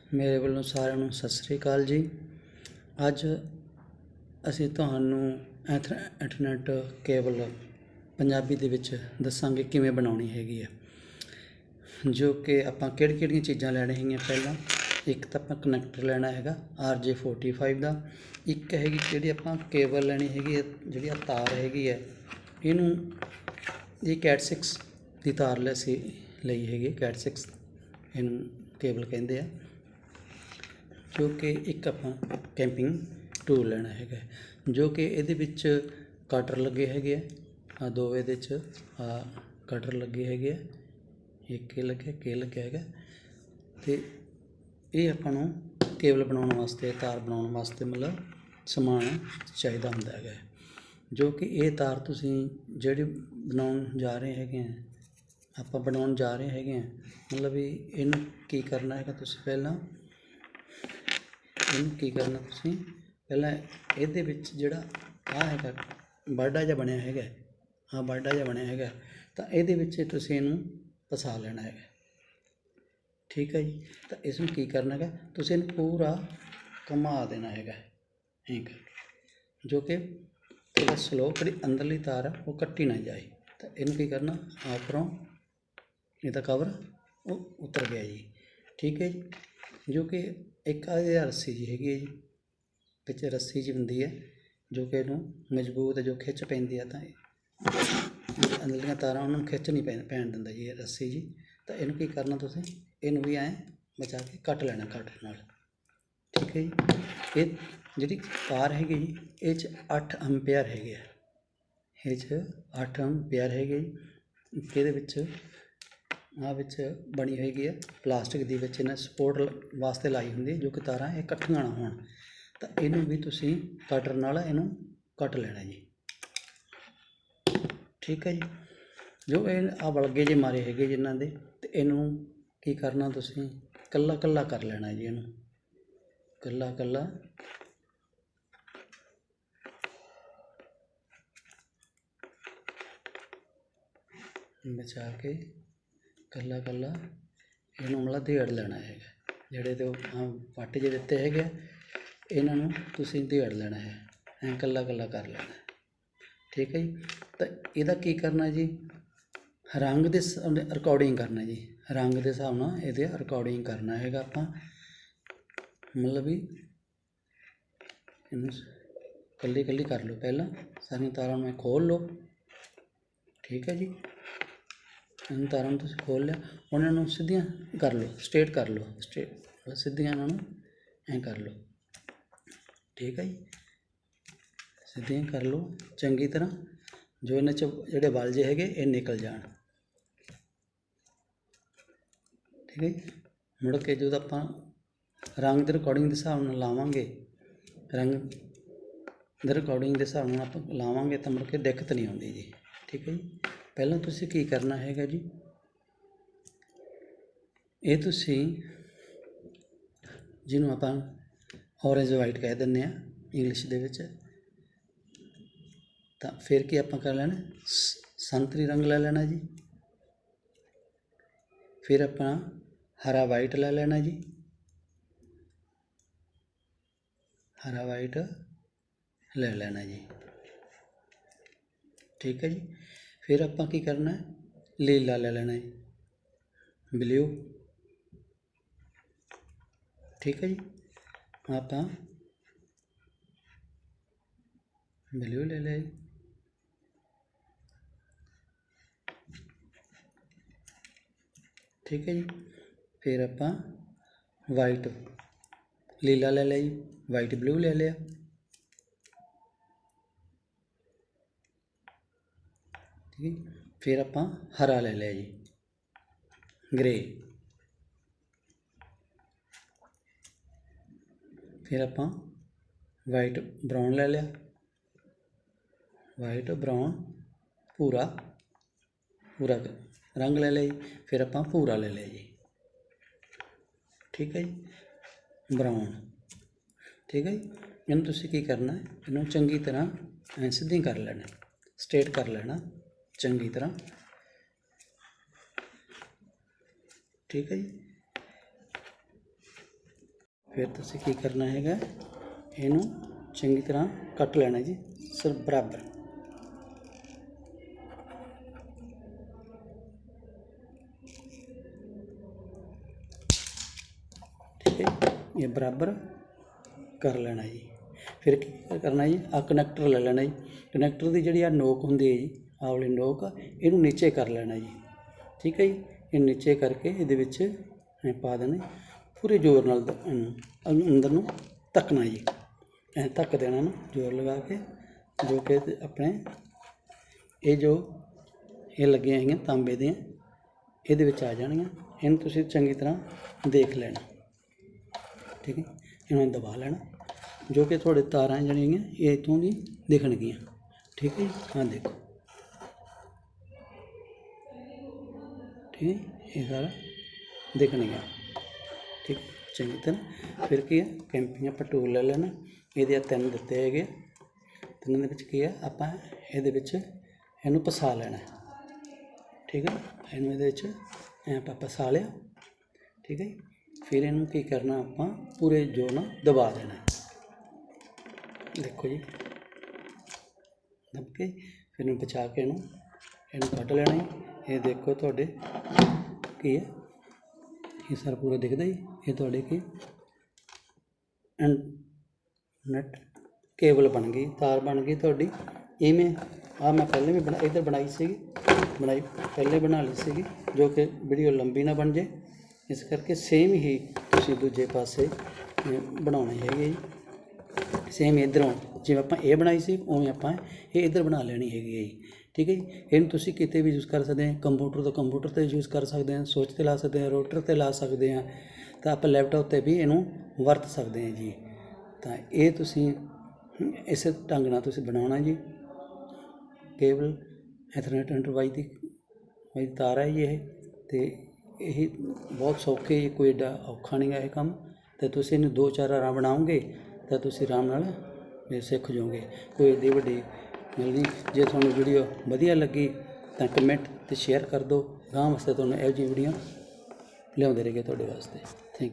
ਮੇਰੇ ਵੱਲੋਂ ਸਾਰਿਆਂ ਨੂੰ ਸਤਿ ਸ੍ਰੀ ਅਕਾਲ ਜੀ। ਅੱਜ ਅਸੀਂ ਤੁਹਾਨੂੰ ਇੰਟਰਨੈਟ ਕੇਬਲ ਪੰਜਾਬੀ ਦੇ ਵਿੱਚ ਦੱਸਾਂਗੇ ਕਿਵੇਂ ਬਣਾਉਣੀ ਹੈਗੀ ਹੈ, ਜੋ ਕਿ ਆਪਾਂ ਕਿਹੜੀਆਂ ਚੀਜ਼ਾਂ ਲੈਣੀਆਂ ਹੈਗੀਆਂ। ਪਹਿਲਾਂ ਇੱਕ ਤਾਂ ਆਪਾਂ ਕਨੈਕਟਰ ਲੈਣਾ ਹੈਗਾ RJ45 ਦਾ। ਇੱਕ ਹੈਗੀ ਜਿਹੜੀ ਆਪਾਂ ਕੇਬਲ ਲੈਣੀ ਹੈਗੀ ਹੈ, ਜਿਹੜੀ ਤਾਰ ਹੈਗੀ ਹੈ ਇਹਨੂੰ ਇਹ Cat 6 ਦੀ ਤਾਰ ਲਈ ਹੈਗੀ। Cat 6 ਇਹਨੂੰ ਕੇਬਲ ਕਹਿੰਦੇ ਆ। ਜੋ ਕਿ ਇੱਕ ਆਪਾਂ ਕੈਂਪਿੰਗ ਟੂਲ ਲੈਣਾ ਹੈਗਾ, ਜੋ ਕਿ ਇਹਦੇ ਵਿੱਚ ਕਟਰ ਲੱਗੇ ਹੈਗੇ ਆ। ਦੋ ਇਹਦੇ 'ਚ ਕਟਰ ਲੱਗੇ ਹੈਗੇ ਆ, ਇੱਕ ਇਹ ਲੱਗਿਆ ਹੈਗਾ। ਅਤੇ ਇਹ ਆਪਾਂ ਨੂੰ ਕੇਬਲ ਬਣਾਉਣ ਵਾਸਤੇ, ਤਾਰ ਬਣਾਉਣ ਵਾਸਤੇ ਮਤਲਬ ਸਮਾਨ ਚਾਹੀਦਾ ਹੁੰਦਾ ਹੈਗਾ। ਜੋ ਕਿ ਇਹ ਤਾਰ ਤੁਸੀਂ ਜਿਹੜੀ ਬਣਾਉਣ ਜਾ ਰਹੇ ਹੈਗੇ ਆ, ਬਣਾਉਣ ਜਾ ਰਹੇ ਹੈਗੇ ਆ, ਮਤਲਬ ਵੀ ਇਹਨੂੰ ਕੀ ਕਰਨਾ ਹੈਗਾ। ਤੁਸੀਂ ਪਹਿਲਾਂ ਇਹਦੇ ਵਿੱਚ ਜਿਹੜਾ ਹੈਗਾ ਬਾਡਾ ਜਿਹਾ ਬਣਿਆ ਹੈਗਾ, ਤਾਂ ਇਹਦੇ ਵਿੱਚ ਤੁਸੀਂ ਇਹਨੂੰ ਫਸਾ ਲੈਣਾ ਹੈਗਾ। ਠੀਕ ਹੈ ਜੀ। ਤਾਂ ਇਸ ਨੂੰ ਕੀ ਕਰਨਾ ਹੈਗਾ, ਤੁਸੀਂ ਇਹਨੂੰ ਪੂਰਾ ਘੁਮਾ ਦੇਣਾ ਹੈਗਾ ਐਂ ਕਰਕੇ, ਜੋ ਕਿ ਥੋੜ੍ਹਾ ਸਲੋ, ਜਿਹੜੀ ਅੰਦਰਲੀ ਤਾਰ ਆ ਉਹ ਕੱਟੀ ਨਾ ਜਾਏ। ਤਾਂ ਇਹਨੂੰ ਕੀ ਕਰਨਾ, ਉੱਪਰੋਂ ਇਹਦਾ ਕਵਰ ਉਹ ਉਤਰ ਗਿਆ ਜੀ। ਠੀਕ ਹੈ ਜੀ। ਜੋ ਕਿ ਇੱਕ ਰੱਸੀ ਜੀ ਹੈਗੀ ਹੈ ਜੀ, ਵਿੱਚ ਰੱਸੀ ਜੀ ਹੁੰਦੀ ਹੈ, ਜੋ ਕਿ ਇਹਨੂੰ ਮਜ਼ਬੂਤ, ਜੋ ਖਿੱਚ ਪੈਂਦੀ ਆ ਤਾਂ ਅੰਦਰਲੀਆਂ ਤਾਰਾਂ ਉਹਨਾਂ ਨੂੰ ਖਿੱਚ ਨਹੀਂ ਪੈਣ ਦਿੰਦਾ ਜੀ ਇਹ ਰੱਸੀ ਜੀ। ਤਾਂ ਇਹਨੂੰ ਕੀ ਕਰਨਾ, ਤੁਸੀਂ ਇਹਨੂੰ ਵੀ ਐਂ ਬਚਾ ਕੇ ਕੱਟ ਲੈਣਾ ਕਟਰ ਨਾਲ। ਠੀਕ ਹੈ ਜੀ। ਇਹ ਜਿਹੜੀ ਤਾਰ ਹੈਗੀ ਜੀ, ਇਹ 'ਚ 8 ਐਂਪੀਅਰ ਹੈਗੇ ਆ। ਇਹ 'ਚ 8 ਐਂਪੀਅਰ ਹੈਗੇ ਜੀ। ਇਹਦੇ ਵਿੱਚ ਵਿੱਚ ਬਣੀ ਹੈਗੀ ਹੈ ਪਲਾਸਟਿਕ ਦੀ, ਵਿੱਚ ਇਹਨਾਂ ਸਪੋਰਟ ਵਾਸਤੇ ਲਾਈ ਹੁੰਦੀ, ਜੋ ਕਿ ਤਾਰਾਂ ਇਹ ਇਕੱਠੀਆਂ ਨਾ ਹੋਣ। ਤਾਂ ਇਹਨੂੰ ਵੀ ਤੁਸੀਂ ਕਟਰ ਨਾਲ ਇਹਨੂੰ ਕੱਟ ਲੈਣਾ ਜੀ। ਠੀਕ ਹੈ ਜੀ। ਜੋ ਇਹ ਵਲਗੇ ਜੇ ਮਾਰੇ ਹੈਗੇ ਜਿਨ੍ਹਾਂ ਦੇ, ਅਤੇ ਇਹਨੂੰ ਕੀ ਕਰਨਾ, ਤੁਸੀਂ ਕੱਲਾ ਕਰ ਲੈਣਾ ਜੀ। ਇਹਨੂੰ ਕੱਲਾ ਬਚਾ ਕੇ ਕੱਲਾ ਇਹਨੂੰ ਮਤਲਬ ਦੇੜ ਲੈਣਾ ਹੈਗਾ। ਜਿਹੜੇ ਤੇ ਵੱਟ ਜੇ ਦਿੱਤੇ ਹੈਗੇ ਆ, ਇਹਨਾਂ ਨੂੰ ਤੁਸੀਂ ਦੇੜ ਲੈਣਾ ਹੈ, ਐਂ ਕੱਲਾ ਕਰ ਲੈਣਾ। ਠੀਕ ਹੈ ਜੀ। ਤਾਂ ਇਹਦਾ ਕੀ ਕਰਨਾ ਜੀ, ਰੰਗ ਦੇ ਰਿਕਾਰਡਿੰਗ ਕਰਨਾ ਜੀ। ਰੰਗ ਦੇ ਹਿਸਾਬ ਨਾਲ ਇਹਦੇ ਰਿਕਾਰਡਿੰਗ ਕਰਨਾ ਹੈਗਾ ਆਪਾਂ, ਮਤਲਬ ਵੀ ਇਹਨੂੰ ਕੱਲੀ ਕਰ ਲਓ। ਪਹਿਲਾਂ ਸਾਰੀਆਂ ਤਾਰਾਂ ਨੂੰ ਖੋਲ੍ਹ ਲਓ। ਠੀਕ ਹੈ ਜੀ। ਇਹਨਾਂ ਤਾਰਾਂ ਨੂੰ ਤੁਸੀਂ ਖੋਲ੍ਹ ਲਿਆ, ਉਹਨਾਂ ਨੂੰ ਸਿੱਧੀਆਂ ਕਰ ਲਓ, ਸਟੇਟ ਕਰ ਲਓ, ਸਿੱਧੀਆਂ ਇਹਨਾਂ ਨੂੰ ਐਂ ਕਰ ਲਓ। ਠੀਕ ਹੈ ਜੀ। ਸਿੱਧੀਆਂ ਕਰ ਲਓ ਚੰਗੀ ਤਰ੍ਹਾਂ, ਜੋ ਇਹਨਾਂ 'ਚ ਜਿਹੜੇ ਵਲ ਜੇ ਹੈਗੇ ਇਹ ਨਿਕਲ ਜਾਣ। ਠੀਕ ਹੈ ਜੀ। ਮੁੜ ਕੇ ਜਦੋਂ ਆਪਾਂ ਰੰਗ ਦੇ ਰਿਕਾਰਡਿੰਗ ਦੇ ਹਿਸਾਬ ਨਾਲ ਲਾਵਾਂਗੇ, ਤਾਂ ਮੁੜ ਕੇ ਦਿੱਕਤ ਨਹੀਂ ਆਉਂਦੀ ਜੀ। ਠੀਕ ਹੈ ਜੀ। ਪਹਿਲਾਂ ਤੁਸੀਂ ਕੀ ਕਰਨਾ ਹੈਗਾ ਜੀ, ਇਹ ਤੁਸੀਂ ਜਿਹਨੂੰ ਆਪਾਂ ਔਰੇਂਜ ਵਾਈਟ ਕਹਿ ਦਿੰਦੇ ਹਾਂ ਇੰਗਲਿਸ਼ ਦੇ ਵਿੱਚ, ਤਾਂ ਫਿਰ ਕੀ ਆਪਾਂ ਕਰ ਲੈਣਾ, ਸੰਤਰੀ ਰੰਗ ਲੈ ਲੈਣਾ ਜੀ। ਫਿਰ ਆਪਾਂ ਹਰਾ ਵਾਈਟ ਲੈ ਲੈਣਾ ਜੀ, ਜੀ। ਠੀਕ ਹੈ ਜੀ। ਫਿਰ ਆਪਾਂ ਕੀ ਕਰਨਾ, ਲੀਲਾ ਲੈ ਲੈਣਾ ਜੀ, ਬਲਿਊ। ਠੀਕ ਹੈ ਜੀ। ਆਪਾਂ ਬਲਿਊ ਲੈ ਲਿਆ ਜੀ। ਠੀਕ ਹੈ ਜੀ। ਫਿਰ ਆਪਾਂ ਵਾਈਟ, ਲੀਲਾ ਲੈ ਲਿਆ ਜੀ, ਵਾਈਟ ਬਲਿਊ ਲੈ ਲਿਆ। ਠੀਕ ਹੈ। ਫਿਰ ਆਪਾਂ ਹਰਾ ਲੈ ਲਿਆ ਜੀ, ਗ੍ਰੇ। ਫਿਰ ਆਪਾਂ ਵਾਈਟ ਬਰਾਊਨ ਲੈ ਲਿਆ, ਵਾਈਟ ਬਰਾਊਨ ਭੂਰਾ ਰੰਗ ਲੈ ਲਿਆ ਜੀ। ਫਿਰ ਆਪਾਂ ਭੂਰਾ ਲੈ ਲਿਆ ਜੀ। ਠੀਕ ਹੈ ਜੀ। ਬਰਾਊਨ। ਠੀਕ ਹੈ ਜੀ। ਇਹਨੂੰ ਤੁਸੀਂ ਕੀ ਕਰਨਾ, ਇਹਨੂੰ ਚੰਗੀ ਤਰ੍ਹਾਂ ਸਿੱਧੀ ਕਰ ਲੈਣਾ, ਸਟੇਟ ਕਰ ਲੈਣਾ ਚੰਗੀ ਤਰ੍ਹਾਂ। ਠੀਕ ਹੈ ਜੀ। ਫਿਰ ਤੁਸੀਂ ਕੀ ਕਰਨਾ ਹੈਗਾ, ਇਹਨੂੰ ਚੰਗੀ ਤਰ੍ਹਾਂ ਕੱਟ ਲੈਣਾ ਜੀ ਸਰ ਬਰਾਬਰ। ਠੀਕ ਹੈ, ਇਹ ਬਰਾਬਰ ਕਰ ਲੈਣਾ ਜੀ। ਫਿਰ ਕੀ ਕਰਨਾ ਜੀ, ਆ ਕਨੈਕਟਰ ਲੈ ਲੈਣਾ ਜੀ। ਕਨੈਕਟਰ ਦੀ ਜਿਹੜੀ ਆ ਨੋਕ ਹੁੰਦੀ ਹੈ ਜੀ, ਆਹ ਵਾਲੀ ਨੋਕ, ਇਹਨੂੰ ਨੀਚੇ ਕਰ ਲੈਣਾ ਜੀ। ਠੀਕ ਹੈ ਜੀ, ਇਹ ਨੀਚੇ ਕਰਕੇ ਇਹਦੇ ਵਿੱਚ ਐਂ ਪਾ ਦੇਣਾ, ਪੂਰੇ ਜ਼ੋਰ ਨਾਲ ਇਹਨੂੰ ਅੰਦਰ ਨੂੰ ਧੱਕਣਾ ਜੀ। ਐਂ ਧੱਕ ਦੇਣਾ ਇਹਨੂੰ ਜ਼ੋਰ ਲਗਾ ਕੇ, ਜੋ ਕਿ ਆਪਣੇ ਇਹ ਜੋ ਇਹ ਲੱਗੀਆਂ ਹੈਗੀਆਂ ਤਾਂਬੇ ਦੀਆਂ, ਇਹਦੇ ਵਿੱਚ ਆ ਜਾਣਗੀਆਂ। ਇਹਨੂੰ ਤੁਸੀਂ ਚੰਗੀ ਤਰ੍ਹਾਂ ਦੇਖ ਲੈਣਾ। ਠੀਕ ਹੈ, ਇਹਨੂੰ ਦਬਾ ਲੈਣਾ, ਜੋ ਕਿ ਤੁਹਾਡੇ ਤਾਰਾਂ ਜਿਹੜੀਆਂ ਇਹ ਇੱਥੋਂ ਦੀ ਦਿਖਣਗੀਆਂ। ਠੀਕ ਹੈ ਜੀ, ਹਾਂ ਦੇਖੋ, ਠੀਕ ਹੈ, ਇਹ ਸਾਰਾ ਦਿਖਣਗੀਆਂ। ਠੀਕ, ਚੰਗੀ ਤਰ੍ਹਾਂ। ਫਿਰ ਕੀ ਹੈ, ਕੈਂਪੀਆਂ ਆਪਾਂ ਟੂਲ ਲੈ ਲੈਣਾ, ਇਹਦੇ 3 ਦਿੱਤੇ ਹੈਗੇ, 3 ਦੇ ਵਿੱਚ ਕੀ ਹੈ, ਆਪਾਂ ਇਹਦੇ ਵਿੱਚ ਇਹਨੂੰ ਫਸਾ ਲੈਣਾ। ਠੀਕ ਹੈ, ਇਹਨੂੰ ਇਹਦੇ ਵਿੱਚ ਆਪਾਂ ਫਸਾ ਲਿਆ। ਠੀਕ ਹੈ, ਫਿਰ ਇਹਨੂੰ ਕੀ ਕਰਨਾ, ਆਪਾਂ ਪੂਰੇ ਜ਼ੋਰ ਨਾਲ ਦਬਾ ਦੇਣਾ। ਦੇਖੋ ਜੀ, ਦਬ ਕੇ ਫਿਰ ਇਹਨੂੰ ਬਚਾ ਕੇ ਇਹਨੂੰ ਕੱਢ ਲੈਣਾ ਜੀ। ਇਹ ਦੇਖੋ ਤੁਹਾਡੇ ਕੀ ਹੈ, ਇਹ ਸਾਰਾ ਪੂਰਾ ਦਿਖਦਾ ਜੀ। ਇਹ ਤੁਹਾਡੇ ਕੀ ਨੈਟ ਕੇਬਲ ਬਣ ਗਈ, ਤਾਰ ਬਣ ਗਈ ਤੁਹਾਡੀ। ਇਵੇਂ ਆ ਮੈਂ ਪਹਿਲੇ ਵੀ ਇੱਧਰ ਬਣਾਈ ਪਹਿਲੇ ਬਣਾ ਲਈ ਸੀਗੀ, ਜੋ ਕਿ ਵੀਡੀਓ ਲੰਬੀ ਨਾ ਬਣ ਜੇ, ਇਸ ਕਰਕੇ ਸੇਮ ਹੀ ਤੁਸੀਂ ਦੂਜੇ ਪਾਸੇ ਬਣਾਉਣੇ ਹੈਗੇ ਜੀ। ਸੇਮ ਇੱਧਰੋਂ ਜਿਵੇਂ ਆਪਾਂ ਇਹ ਬਣਾਈ ਸੀ, ਉਵੇਂ ਆਪਾਂ ਇਹ ਇੱਧਰ ਬਣਾ ਲੈਣੀ ਹੈਗੀ ਹੈ ਜੀ। ਠੀਕ ਹੈ ਜੀ, ਇਹਨੂੰ ਤੁਸੀਂ ਕਿਤੇ ਵੀ ਯੂਜ਼ ਕਰ ਸਕਦੇ ਹਾਂ। ਕੰਪਿਊਟਰ ਤੋਂ ਕੰਪਿਊਟਰ 'ਤੇ ਯੂਜ਼ ਕਰ ਸਕਦੇ ਹਾਂ, ਸੁੱਚ 'ਤੇ ਲਾ ਸਕਦੇ ਹਾਂ, ਰੋਟਰ 'ਤੇ ਲਾ ਸਕਦੇ ਹਾਂ, ਤਾਂ ਆਪਾਂ ਲੈਪਟਾਪ 'ਤੇ ਵੀ ਇਹਨੂੰ ਵਰਤ ਸਕਦੇ ਹਾਂ ਜੀ। ਤਾਂ ਇਹ ਤੁਸੀਂ ਇਸੇ ਢੰਗ ਨਾਲ ਤੁਸੀਂ ਬਣਾਉਣਾ ਜੀ। ਕੇਬਲ ਐਥਰਨੈਟ ਇੰਟਰਵਾਈ ਦੀ ਤਾਰ ਹੈ ਜੀ ਇਹ, ਅਤੇ ਇਹ ਬਹੁਤ ਸੌਖੇ ਜੀ, ਕੋਈ ਏਡਾ ਔਖਾ ਨਹੀਂ ਗਾ ਇਹ ਕੰਮ। ਅਤੇ ਤੁਸੀਂ ਇਹਨੂੰ 2-4 ਵਾਰ ਬਣਾਓਗੇ ਤਾਂ ਤੁਸੀਂ ਆਰਾਮ ਨਾਲ ਇਹ ਸਿੱਖ ਜਾਓਗੇ। ਕੋਈ ਏਡੀ ਵੱਡੀ ਗੱਲ ਨਹੀਂ। ਜੇ ਤੁਹਾਨੂੰ ਵੀਡੀਓ ਵਧੀਆ ਲੱਗੀ ਤਾਂ ਕਮੈਂਟ ਅਤੇ ਸ਼ੇਅਰ ਕਰ ਦਿਓ। ਅਗਾਂਹ ਵਾਸਤੇ ਤੁਹਾਨੂੰ ਇਹੋ ਜਿਹੀ ਵੀਡੀਓ ਲਿਆਉਂਦੇ ਰਹੀਏ ਤੁਹਾਡੇ ਵਾਸਤੇ। Thank you.